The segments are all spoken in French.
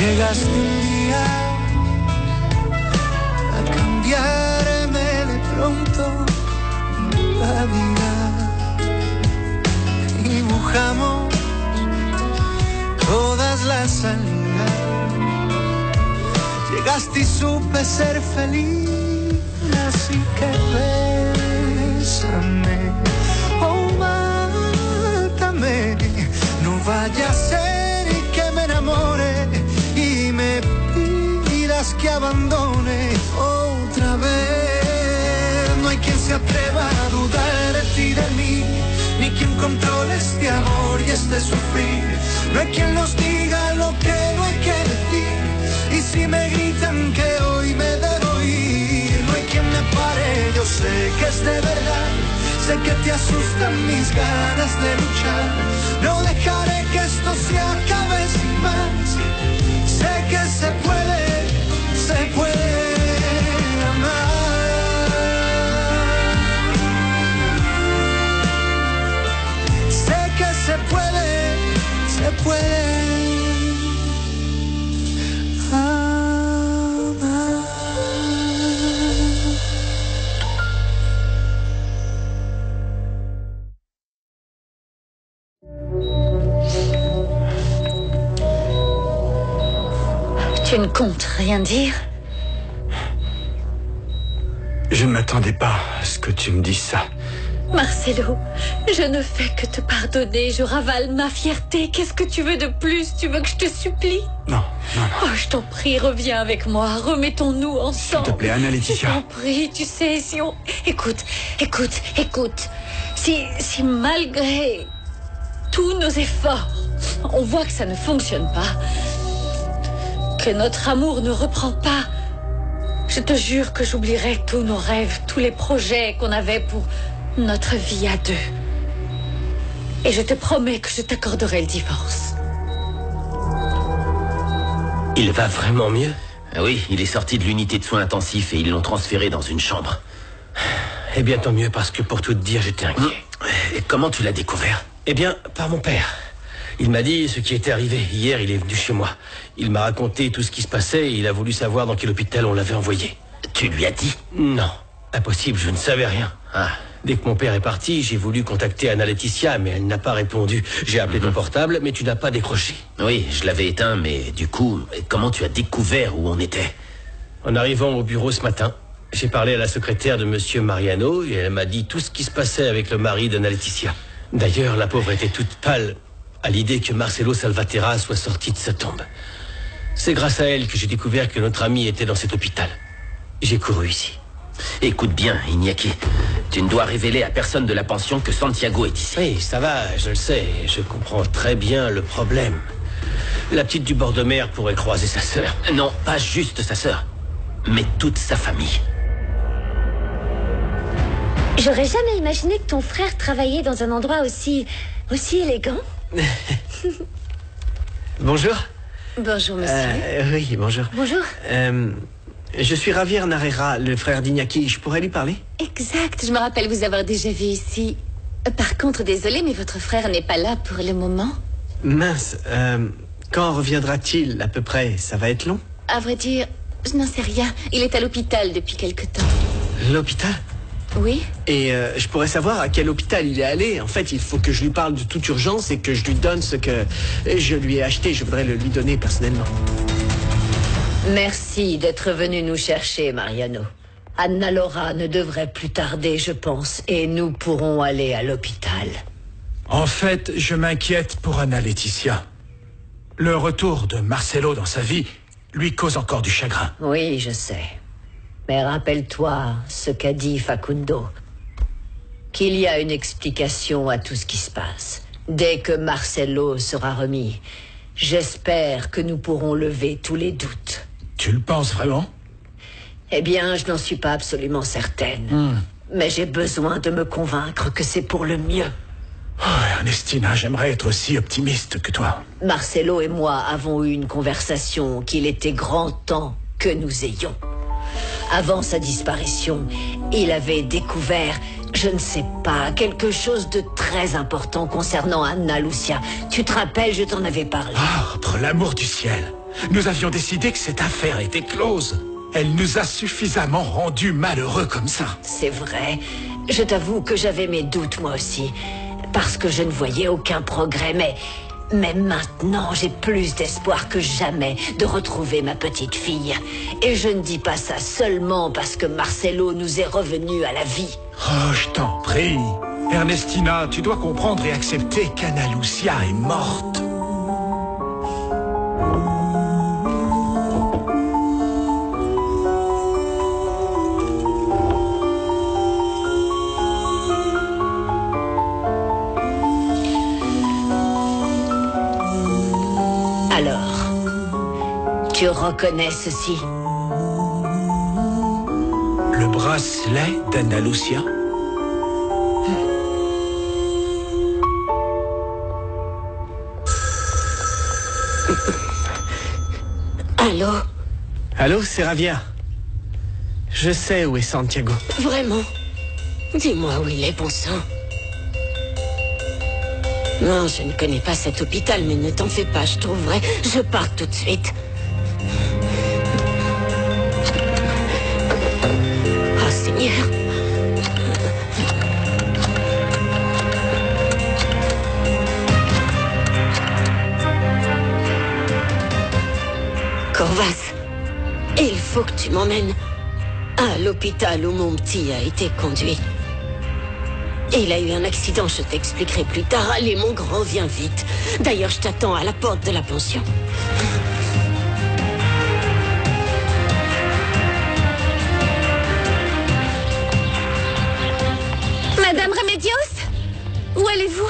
Llegaste un día a cambiarme de pronto la vida. Dibujamos todas las salidas. Llegaste y supe ser feliz, así que bésame, oh mátame, no vaya a ser que me enamore y me pidas que abandone otra vez. No hay quien se atreva a dudar de ti, de mí, ni quien controle este amor y este sufrir. No hay quien nos diga lo que no hay que decir. Y si me gritan que hoy me debo ir, no hay quien me pare, yo sé que es de verdad. Sé que te asustan mis ganas de luchar. No dejaré que esto se acabe sin más. Sé que se puede amar. Sé que se puede Tu ne comptes rien dire? Je ne m'attendais pas à ce que tu me dises ça. Marcelo, je ne fais que te pardonner. Je ravale ma fierté. Qu'est-ce que tu veux de plus? Tu veux que je te supplie? Non. Oh, je t'en prie, reviens avec moi. Remettons-nous ensemble. S'il te plaît, Anna-Laetitia. Je t'en prie, tu sais, si on... Écoute. Si malgré tous nos efforts, on voit que ça ne fonctionne pas, que notre amour ne reprend pas, je te jure que j'oublierai tous nos rêves, tous les projets qu'on avait pour notre vie à deux. Et je te promets que je t'accorderai le divorce. Il va vraiment mieux? Oui, il est sorti de l'unité de soins intensifs et ils l'ont transféré dans une chambre. Eh bien, tant mieux, parce que pour tout te dire, j'étais inquiet. Et comment tu l'as découvert? Eh bien, par mon père. Il m'a dit ce qui était arrivé. Hier, il est venu chez moi. Il m'a raconté tout ce qui se passait et il a voulu savoir dans quel hôpital on l'avait envoyé. Tu lui as dit? Non, impossible, je ne savais rien. Dès que mon père est parti, j'ai voulu contacter Anna-Laetitia, mais elle n'a pas répondu. J'ai appelé ton portable, mais tu n'as pas décroché. Oui, je l'avais éteint, mais du coup, comment tu as découvert où on était? En arrivant au bureau ce matin, j'ai parlé à la secrétaire de monsieur Mariano et elle m'a dit tout ce qui se passait avec le mari d'Anna-Laetitia. D'ailleurs, la pauvre était toute pâle à l'idée que Marcelo Salvatierra soit sorti de sa tombe. C'est grâce à elle que j'ai découvert que notre ami était dans cet hôpital. J'ai couru ici. Écoute bien, Iñaki, tu ne dois révéler à personne de la pension que Santiago est ici. Oui, ça va, je le sais, je comprends très bien le problème. La petite du bord de mer pourrait croiser sa sœur. Non, pas juste sa sœur, mais toute sa famille. J'aurais jamais imaginé que ton frère travaillait dans un endroit aussi élégant. Bonjour. Bonjour, monsieur. Oui, bonjour. Bonjour. Je suis Javier Narera, le frère d'Iñaki. Je pourrais lui parler? Exact, je me rappelle vous avoir déjà vu ici. Par contre, désolé, mais votre frère n'est pas là pour le moment. Mince, quand reviendra-t-il à peu près? Ça va être long? À vrai dire, je n'en sais rien. Il est à l'hôpital depuis quelque temps. L'hôpital? Oui. Et je pourrais savoir à quel hôpital il est allé. En fait, il faut que je lui parle de toute urgence et que je lui donne ce que je lui ai acheté. Je voudrais le lui donner personnellement. Merci d'être venu nous chercher, Mariano. Anna Laura ne devrait plus tarder, je pense, et nous pourrons aller à l'hôpital. En fait, je m'inquiète pour Anna-Laetitia. Le retour de Marcelo dans sa vie lui cause encore du chagrin. Oui, je sais. Mais rappelle-toi ce qu'a dit Facundo. Qu'il y a une explication à tout ce qui se passe. Dès que Marcelo sera remis, j'espère que nous pourrons lever tous les doutes. Tu le penses vraiment? Eh bien, je n'en suis pas absolument certaine. Mais j'ai besoin de me convaincre que c'est pour le mieux. Oh, Ernestina, j'aimerais être aussi optimiste que toi. Marcelo et moi avons eu une conversation qu'il était grand temps que nous ayons. Avant sa disparition, il avait découvert, je ne sais pas, quelque chose de très important concernant Anna Lucia. Tu te rappelles, je t'en avais parlé. Ah, pour l'amour du ciel. Nous avions décidé que cette affaire était close. Elle nous a suffisamment rendus malheureux comme ça. C'est vrai. Je t'avoue que j'avais mes doutes moi aussi. Parce que je ne voyais aucun progrès, mais maintenant, j'ai plus d'espoir que jamais de retrouver ma petite fille. Et je ne dis pas ça seulement parce que Marcelo nous est revenu à la vie. Oh, je t'en prie. Ernestina, tu dois comprendre et accepter qu'Anna Lucia est morte. Tu reconnais ceci? Le bracelet d'Anna Lucia? Allô? Allô, c'est Ravia. Je sais où est Santiago. Vraiment? Dis-moi où il est, bon sang. Non, je ne connais pas cet hôpital, mais ne t'en fais pas, je trouverai. Je pars tout de suite. Oh, Seigneur. Corvas, il faut que tu m'emmènes à l'hôpital où mon petit a été conduit. Il a eu un accident, je t'expliquerai plus tard. Allez, mon grand, viens vite. D'ailleurs, je t'attends à la porte de la pension. Madame Remedios? Où allez-vous?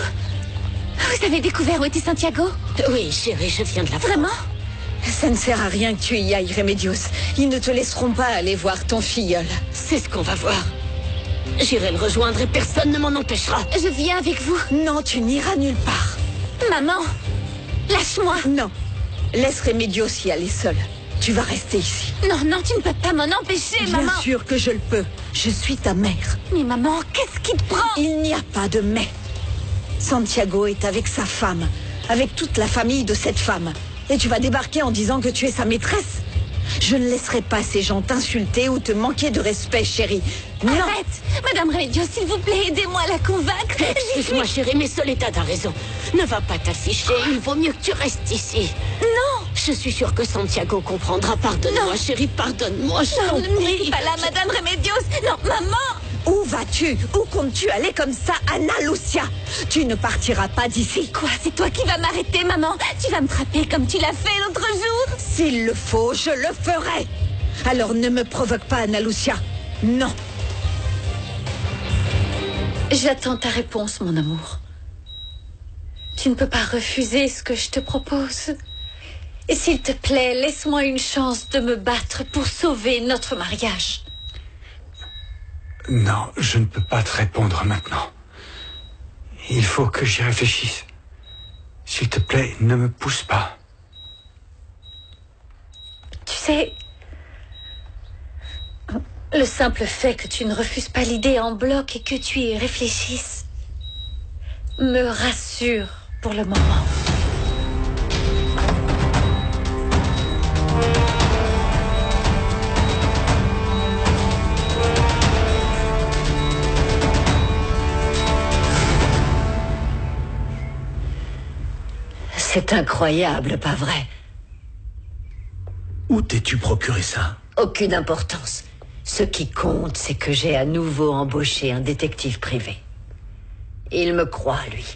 Vous avez découvert où était Santiago? Oui, chérie, je viens de la voir. Vraiment? Ça ne sert à rien que tu y ailles, Remedios. Ils ne te laisseront pas aller voir ton filleul. C'est ce qu'on va voir. J'irai le rejoindre et personne ne m'en empêchera. Je viens avec vous. Non, tu n'iras nulle part. Maman, lâche-moi. Non, laisse Remedios y aller seul. Tu vas rester ici. Non, non, tu ne peux pas m'en empêcher, Bien maman. sûr que je le peux. Je suis ta mère. Mais maman, qu'est-ce qui te prend? Il n'y a pas de mais. Santiago est avec sa femme, avec toute la famille de cette femme. Et tu vas débarquer en disant que tu es sa maîtresse? Je ne laisserai pas ces gens t'insulter ou te manquer de respect, chérie. Non. Arrête. Madame Remedios, s'il vous plaît, aidez-moi à la convaincre. Excuse-moi, chérie, mais Soledad a raison. Ne va pas t'afficher, il vaut mieux que tu restes ici. Non. Je suis sûre que Santiago comprendra. Pardonne-moi, chérie, pardonne-moi. Je t'en Non, ne prie. dis pas là, Madame Remedios. Non, maman. Où vas-tu? Où comptes-tu aller comme ça, Anna Lucia? Tu ne partiras pas d'ici. Quoi? C'est toi qui vas m'arrêter, maman. Tu vas me frapper comme tu l'as fait l'autre jour. S'il le faut, je le ferai. Alors ne me provoque pas, Anna Lucia. Non. J'attends ta réponse, mon amour. Tu ne peux pas refuser ce que je te propose. Et s'il te plaît, laisse-moi une chance de me battre pour sauver notre mariage. Non, je ne peux pas te répondre maintenant. Il faut que j'y réfléchisse. S'il te plaît, ne me pousse pas. Tu sais, le simple fait que tu ne refuses pas l'idée en bloc et que tu y réfléchisses me rassure pour le moment. C'est incroyable, pas vrai? Où t'es-tu procuré ça? Aucune importance. Ce qui compte, c'est que j'ai à nouveau embauché un détective privé. Il me croit, lui.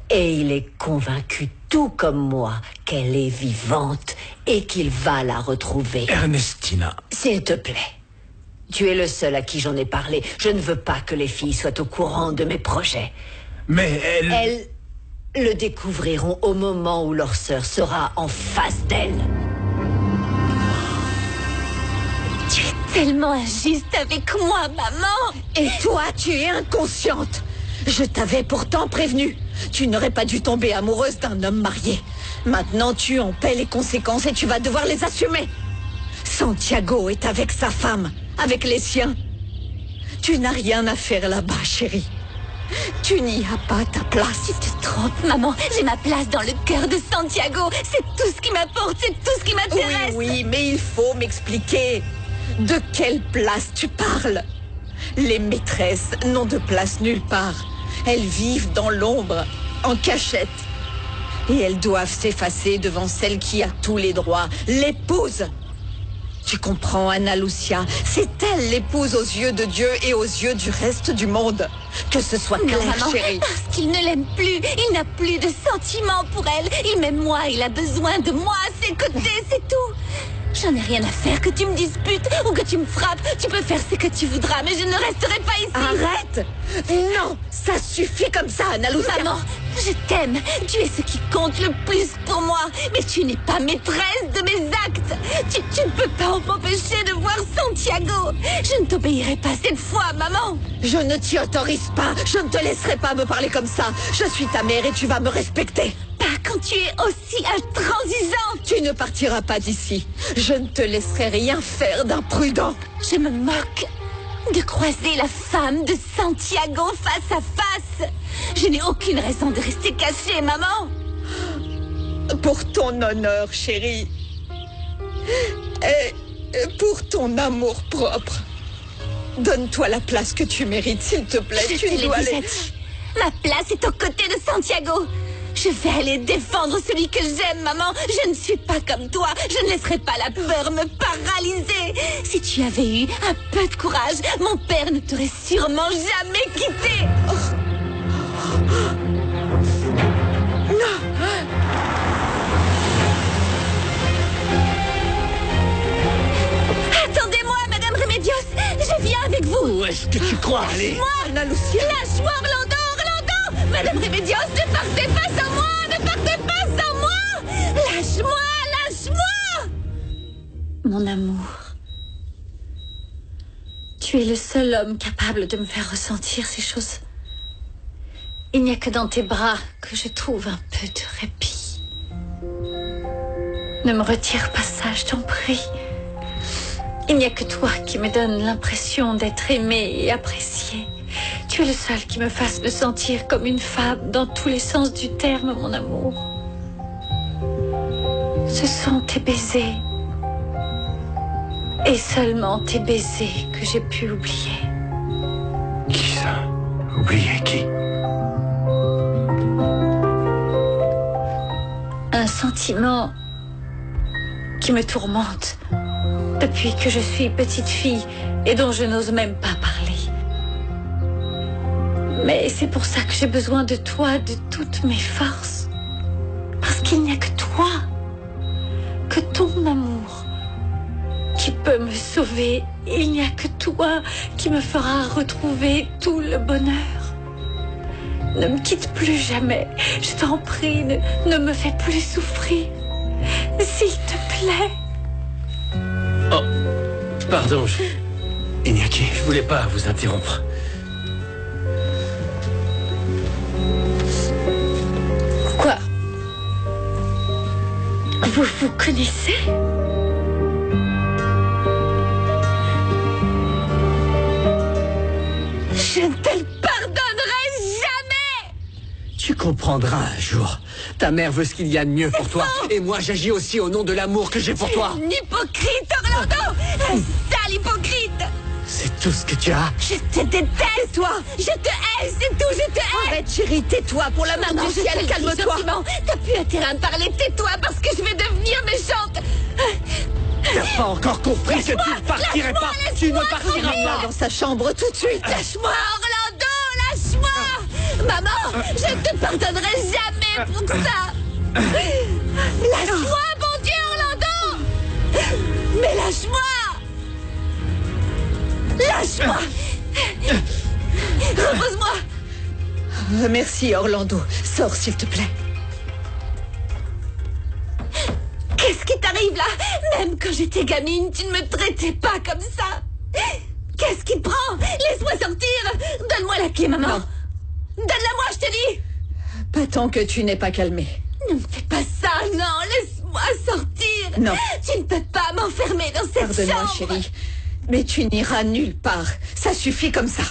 Et il est convaincu, tout comme moi, qu'elle est vivante et qu'il va la retrouver. Ernestina. S'il te plaît. Tu es le seul à qui j'en ai parlé. Je ne veux pas que les filles soient au courant de mes projets. Mais Elles le découvriront au moment où leur sœur sera en face d'elle. Tu es tellement injuste avec moi, maman. Et toi, tu es inconsciente. Je t'avais pourtant prévenu. Tu n'aurais pas dû tomber amoureuse d'un homme marié. Maintenant, tu en paies les conséquences et tu vas devoir les assumer. Santiago est avec sa femme, avec les siens. Tu n'as rien à faire là-bas, chérie. Tu n'y as pas ta place. Tu te trompes, maman. J'ai ma place dans le cœur de Santiago. C'est tout ce qui m'apporte, c'est tout ce qui m'intéresse. Oui, mais il faut m'expliquer. De quelle place tu parles? Les maîtresses n'ont de place nulle part. Elles vivent dans l'ombre, en cachette. Et elles doivent s'effacer devant celle qui a tous les droits, l'épouse. Tu comprends, Ana Lucia? C'est elle l'épouse aux yeux de Dieu et aux yeux du reste du monde. Que ce soit clair, maman, chérie. parce qu'il ne l'aime plus. Il n'a plus de sentiments pour elle. Il m'aime moi, il a besoin de moi à ses côtés, c'est tout. J'en ai rien à faire que tu me disputes ou que tu me frappes. Tu peux faire ce que tu voudras, mais je ne resterai pas ici. Arrête! Non, ça suffit comme ça, Ana Lucia. Maman, je t'aime. Tu es ce qui compte le plus pour moi. Mais tu n'es pas maîtresse de mes actes. Tu ne peux pas m'empêcher de voir Santiago. Je ne t'obéirai pas cette fois, maman. Je ne t'y autorise pas. Je ne te laisserai pas me parler comme ça. Je suis ta mère et tu vas me respecter. Pas quand tu es aussi intransigeante. Tu ne partiras pas d'ici. Je ne te laisserai rien faire d'imprudent. Je me moque de croiser la femme de Santiago face à face. Je n'ai aucune raison de rester cachée, maman. Pour ton honneur, chérie. Et pour ton amour propre. Donne-toi la place que tu mérites, s'il te plaît. Je Tu dois aller... Ma place est aux côtés de Santiago. Je vais aller défendre celui que j'aime, maman. Je ne suis pas comme toi. Je ne laisserai pas la peur me paralyser. Si tu avais eu un peu de courage, mon père ne t'aurait sûrement jamais quitté. Non. Attendez-moi, Madame Remedios. Je viens avec vous. Où est-ce que tu crois aller? Lâche-moi, Ana Lucia. Lâche-moi, Orlando. Madame Remedios, ne partez pas sans moi. Ne partez pas sans moi. Lâche-moi, lâche-moi. Mon amour, tu es le seul homme capable de me faire ressentir ces choses. Il n'y a que dans tes bras que je trouve un peu de répit. Ne me retire pas ça, je t'en prie. Il n'y a que toi qui me donne l'impression d'être aimée et appréciée. Tu es le seul qui me fasse me sentir comme une femme dans tous les sens du terme, mon amour. Ce sont tes baisers, et seulement tes baisers, que j'ai pu oublier. Qui ça? Oublier qui? Un sentiment qui me tourmente depuis que je suis petite fille et dont je n'ose même pas parler. Mais c'est pour ça que j'ai besoin de toi, de toutes mes forces. Parce qu'il n'y a que toi, que ton amour, qui peut me sauver. Il n'y a que toi qui me fera retrouver tout le bonheur. Ne me quitte plus jamais. Je t'en prie, ne me fais plus souffrir. S'il te plaît. Oh, pardon, Iñaki. je voulais pas vous interrompre. Quoi? Vous connaissez? Je ne te le pardonnerai jamais! Tu comprendras un jour. Ta mère veut ce qu'il y a de mieux pour toi. Et moi, j'agis aussi au nom de l'amour que j'ai pour toi. Un hypocrite, Orlando! Un sale hypocrite! C'est tout ce que tu as. Je te déteste, toi! Je te hais, c'est tout, je te hais! Arrête, chérie, tais-toi pour l'amour Maman, du je ciel, te calme-toi. le dis gentiment. T'as plus intérêt à me parler, tais-toi parce que je vais devenir méchante! T'as pas encore compris que tu ne partirais pas. Tu ne partiras pas. Dans sa chambre tout de suite. Lâche-moi, Orlando! Lâche-moi! Maman, je ne te pardonnerai jamais pour ça! Lâche-moi, bon Dieu, Orlando! Mais lâche-moi! Lâche-moi! Repose-moi! Merci, Orlando. Sors, s'il te plaît. Qu'est-ce qui t'arrive là? Même quand j'étais gamine, tu ne me traitais pas comme ça! Qu'est-ce qui te prend? Laisse-moi sortir! Donne-moi la clé, maman! Non. Donne-la-moi, je te dis! Pas tant que tu n'es pas calmé. Ne me fais pas ça, non! Laisse-moi sortir! Non. Tu ne peux pas m'enfermer dans cette Pardonne-moi, chambre! chérie. Mais tu n'iras nulle part. Ça suffit comme ça.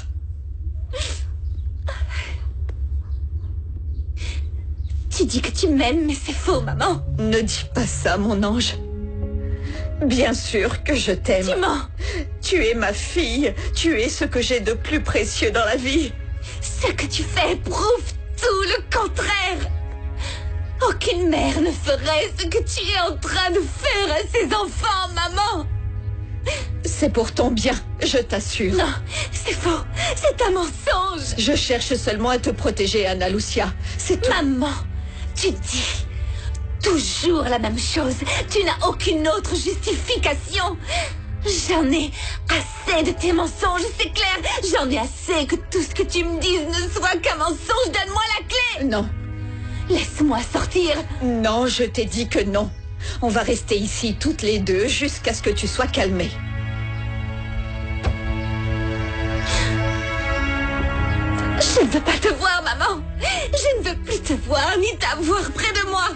Tu dis que tu m'aimes, mais c'est faux, maman. Ne dis pas ça, mon ange. Bien sûr que je t'aime. Tu mens. Tu es ma fille. Tu es ce que j'ai de plus précieux dans la vie. Ce que tu fais prouve tout le contraire. Aucune mère ne ferait ce que tu es en train de faire à ses enfants, maman. C'est pour ton bien, je t'assure. Non, c'est faux. C'est un mensonge. Je cherche seulement à te protéger, Ana Lucia. C'est tout. Maman, tu dis toujours la même chose. Tu n'as aucune autre justification. J'en ai assez de tes mensonges, c'est clair. J'en ai assez que tout ce que tu me dises ne soit qu'un mensonge. Donne-moi la clé. Non. Laisse-moi sortir. Non, je t'ai dit que non. On va rester ici toutes les deux jusqu'à ce que tu sois calmée. Je ne veux pas te voir, maman. Je ne veux plus te voir ni t'avoir près de moi.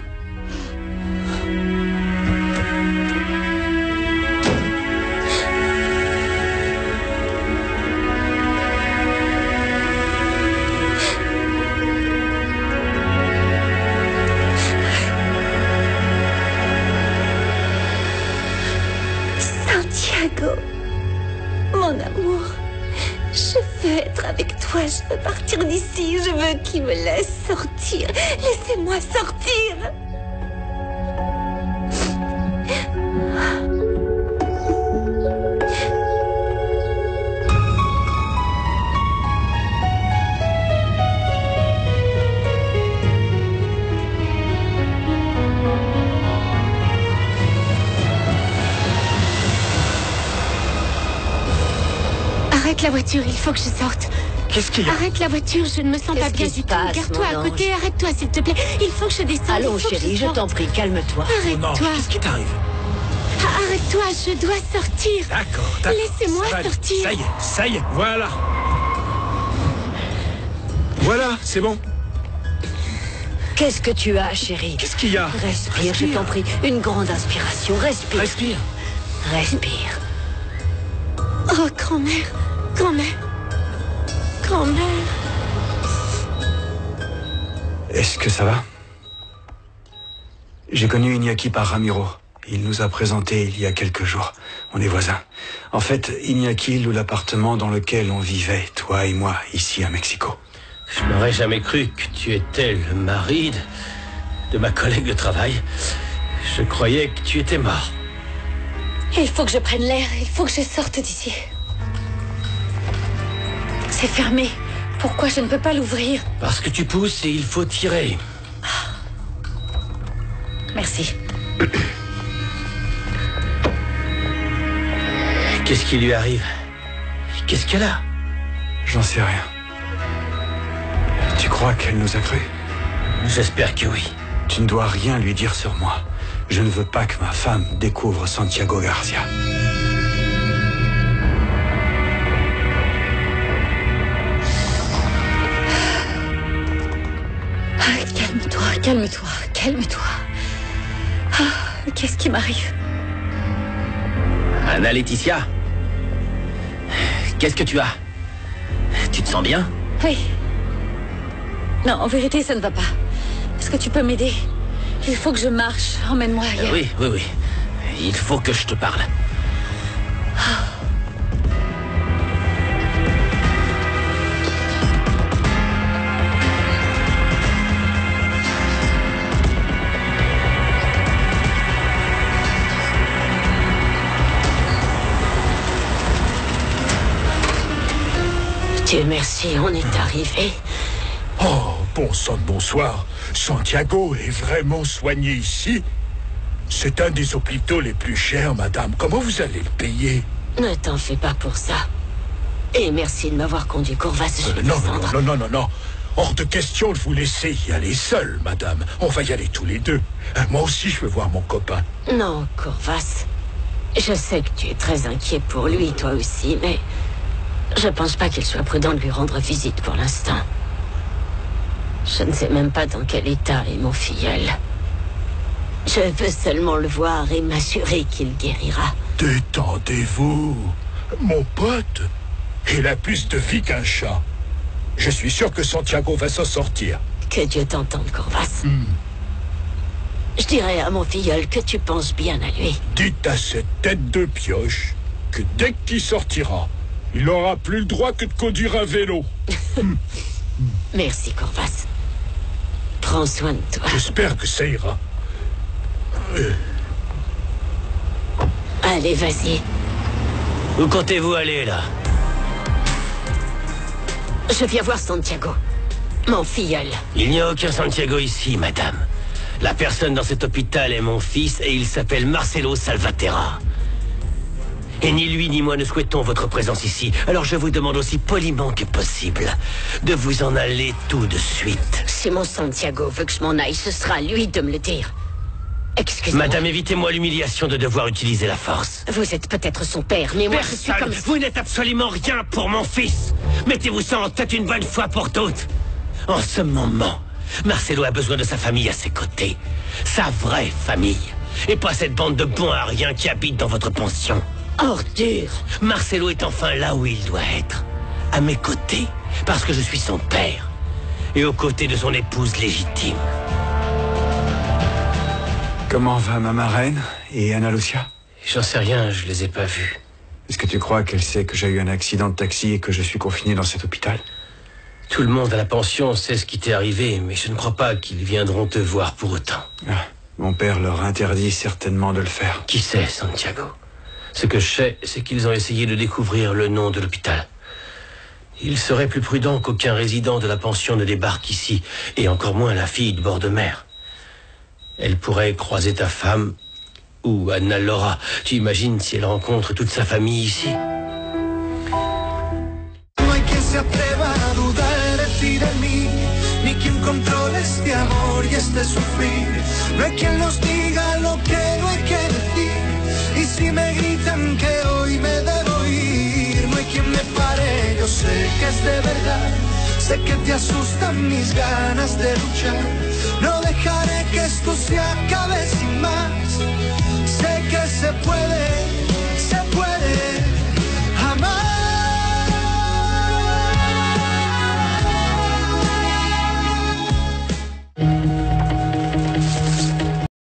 Santiago, mon amour, je veux être avec toi, je veux partir d'ici, je veux qu'il me laisse sortir. Laissez-moi sortir. Arrête la voiture, il faut que je sorte. Qu'est-ce qu'il y a? Arrête la voiture, je ne me sens pas bien du tout. Garde-toi à côté, arrête-toi s'il te plaît. Il faut que je descende. Allons, chérie, je t'en prie, calme-toi. Non, Arrête-toi. qu'est-ce qui t'arrive? Arrête-toi, je dois sortir. D'accord. Laissez-moi Ça va aller. sortir. Ça y est, voilà. Voilà, c'est bon. Qu'est-ce que tu as, chérie? Qu'est-ce qu'il y a? Respire, je t'en prie. Une grande inspiration. Respire. Respire. Respire. Oh, grand-mère, grand-mère, grand-mère. Est-ce que ça va? J'ai connu Iñaki par Ramiro. Il nous a présenté il y a quelques jours. On est voisins. En fait, Iñaki loue l'appartement dans lequel on vivait, toi et moi, ici à Mexico. Je n'aurais jamais cru que tu étais le mari de ma collègue de travail. Je croyais que tu étais mort. Il faut que je prenne l'air, il faut que je sorte d'ici. C'est fermé. Pourquoi je ne peux pas l'ouvrir? Parce que tu pousses et il faut tirer. Merci. Qu'est-ce qui lui arrive? Qu'est-ce qu'elle a? J'en sais rien. Tu crois qu'elle nous a cru? J'espère que oui. Tu ne dois rien lui dire sur moi. Je ne veux pas que ma femme découvre Santiago Garcia. Calme-toi, calme-toi, calme-toi. Qu'est-ce qui m'arrive? Ana Laetitia? Qu'est-ce que tu as? Tu te sens bien? Oui. Non, en vérité, ça ne va pas. Est-ce que tu peux m'aider? Il faut que je marche. Emmène-moi ailleurs. Oui. Il faut que je te parle. Dieu merci, on est arrivé. Oh, bon sang de bonsoir. Santiago est vraiment soigné ici? C'est un des hôpitaux les plus chers, madame. Comment vous allez le payer? Ne t'en fais pas pour ça. Et merci de m'avoir conduit, Corvas. Je vais Non. Hors de question de vous laisser y aller seul, madame. On va y aller tous les deux. Moi aussi, je veux voir mon copain. Non, Corvas. Je sais que tu es très inquiet pour lui, toi aussi, mais je pense pas qu'il soit prudent de lui rendre visite pour l'instant. Je ne sais même pas dans quel état est mon filleul. Je veux seulement le voir et m'assurer qu'il guérira. Détendez-vous. Mon pote, il a plus de vie qu'un chat. Je suis sûr que Santiago va s'en sortir. Que Dieu t'entende, Corvas. Je dirais à mon filleul que tu penses bien à lui. Dites à cette tête de pioche que dès qu'il sortira, il n'aura plus le droit que de conduire un vélo. Merci, Corvas. Prends soin de toi. J'espère que ça ira. Allez, vas-y. Où comptez-vous aller, là? Je viens voir Santiago. Mon filleul. Il n'y a aucun Santiago ici, madame. La personne dans cet hôpital est mon fils et il s'appelle Marcelo Salvatierra. Et ni lui ni moi ne souhaitons votre présence ici. Alors je vous demande aussi poliment que possible de vous en aller tout de suite. Si mon Santiago veut que je m'en aille, ce sera à lui de me le dire. Excusez-moi. Madame, évitez-moi l'humiliation de devoir utiliser la force. Vous êtes peut-être son père, mais moi je suis comme... Vous n'êtes absolument rien pour mon fils. Mettez-vous ça en tête une bonne fois pour toutes. En ce moment, Marcelo a besoin de sa famille à ses côtés. Sa vraie famille. Et pas cette bande de bons à rien qui habite dans votre pension. Ordure. Marcelo est enfin là où il doit être. À mes côtés, parce que je suis son père. Et aux côtés de son épouse légitime. Comment va ma marraine et Ana Lucia? J'en sais rien, je les ai pas vus. Est-ce que tu crois qu'elle sait que j'ai eu un accident de taxi et que je suis confiné dans cet hôpital? Tout le monde à la pension sait ce qui t'est arrivé, mais je ne crois pas qu'ils viendront te voir pour autant. Ah, mon père leur interdit certainement de le faire. Qui sait, Santiago? Ce que je sais, c'est qu'ils ont essayé de découvrir le nom de l'hôpital. Il serait plus prudent qu'aucun résident de la pension ne débarque ici, et encore moins la fille de bord de mer. Elle pourrait croiser ta femme ou Anna Laura. Tu imagines si elle rencontre toute sa famille ici? No hay quien se atreva a dudar de ti, de mí, ni quien controle este amor y este sufrir. No hay quien nos diga lo que no hay que decir. Y si me gritan que hoy me debo ir, no hay quien me pare, yo sé que es de verdad. Sé que te asustan mis ganas de luchar. No dejaré que esto se acabe sin más. Sé que se puede.